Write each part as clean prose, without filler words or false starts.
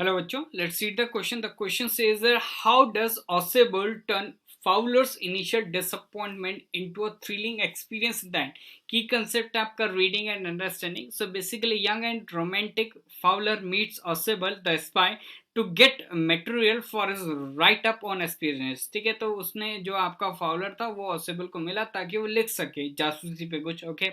Hello बच्चों, let's see the question. The question says that how does Ausable turn Fowler's initial disappointment into a thrilling experience. That की concept आपका reading and understanding. So basically young and romantic Fowler meets Ausable the spy to get material for his write up on experience. ठीक है, तो उसने जो आपका Fowler था वो ऑसेबल को मिला ताकि वो लिख सके जासूसी पे कुछ. Okay,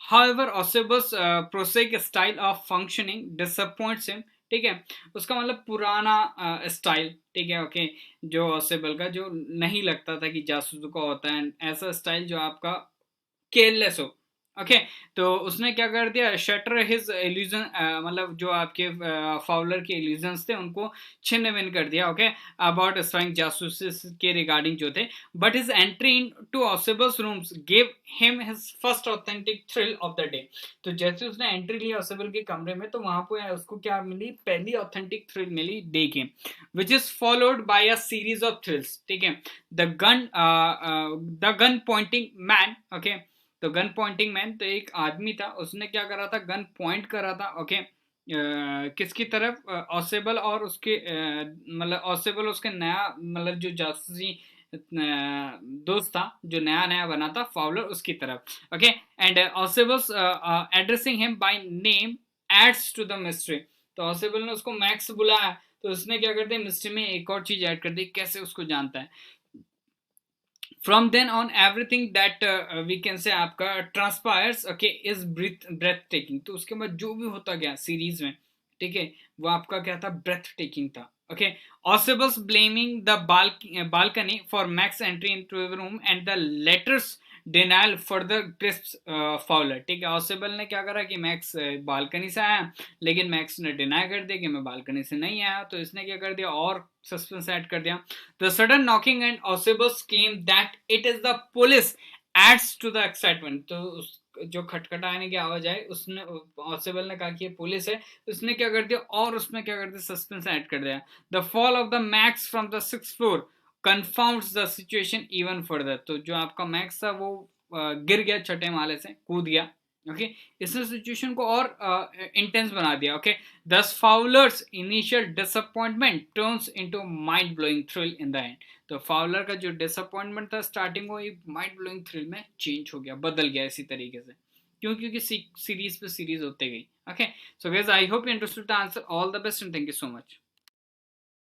however Ausable's prosaic style of functioning disappoints him. ठीक है, उसका मतलब पुराना स्टाइल. ठीक है, ओके, जो ऑसेबल का जो नहीं लगता था कि जासूस का होता है ऐसा स्टाइल जो आपका केयरलेस हो. ओके, तो उसने क्या कर दिया, शटर हिज इल्यूजन, मतलब जो आपके फाउलर के इल्यूजन्स थे उनको छिन्न भिन्न कर दिया. ओके, अबाउट स्पाइंग जासूस के रिगार्डिंग जो थे. But his entry into Ausable's rooms gave him his first authentic thrill of the day. तो जैसे उसने एंट्री ली ऑसेबल के कमरे में तो वहां पे उसको क्या मिली, पहली ऑथेंटिक थ्रिल मिली डे की, which is followed by a series of thrills. ठीक है, the gun pointing man. Okay, तो गन पॉइंटिंग मैन तो एक आदमी था, उसने क्या करा था, गन पॉइंट करा था. ओके, किसकी तरफ, ऑसेबल और उसके मतलब ऑसेबल उसके नया मतलब जो जासूसी दोस्त था जो नया नया बना था फाउलर उसकी तरफ. Okay, and Ausable's addressing him by name adds to the mystery. तो ऑसेबल ने उसको मैक्स बुलाया तो उसने क्या कर दिया, मिस्ट्री में एक और चीज ऐड कर दी, कैसे उसको जानता है. From then on everything that we can say आपका transpires okay is breathtaking. तो उसके बाद जो भी होता गया सीरीज में, ठीक है, वो आपका क्या था, breathtaking था. Okay, Osibus blaming the balcony for Max entry into the room and the latter's denial further crisps Fowler. ठीक है, ऑसेबल ने क्या करा कि मैक्स बालकनी से आया, लेकिन मैक्स ने डिनाई कर दिया कि मैं बालकनी से नहीं आया. तो इसने क्या कर दिया, और सस्पेंस ऐड कर दिया. The sudden knocking and Osibus claim that it is the police adds to the excitement. तो जो खटखटाने की आवाज आई उसने ऑसेबल ने कहा कि ये पुलिस है, उसने क्या कर दिया और उसमें क्या कर दिया, सस्पेंस ऐड कर दिया. The fall of the Max from the 6th floor compounds the situation even further. तो जो आपका मैक्स था वो गिर गया, छठे माले से कूद गया. ओके, इसने सिचुएशन को और इंटेंस बना दिया. ओके, दस Fowler's initial disappointment turns into mind blowing thrill in the end. तो फाउलर का जो डिसअपॉइंटमेंट था स्टार्टिंग वो एक माइंड ब्लोइंग थ्रिल में चेंज हो गया, बदल गया इसी तरीके से. क्यों? क्योंकि सीरीज पे सीरीज होते गई. Okay, so guys I hope you understood the answer. All the best and thank you so much.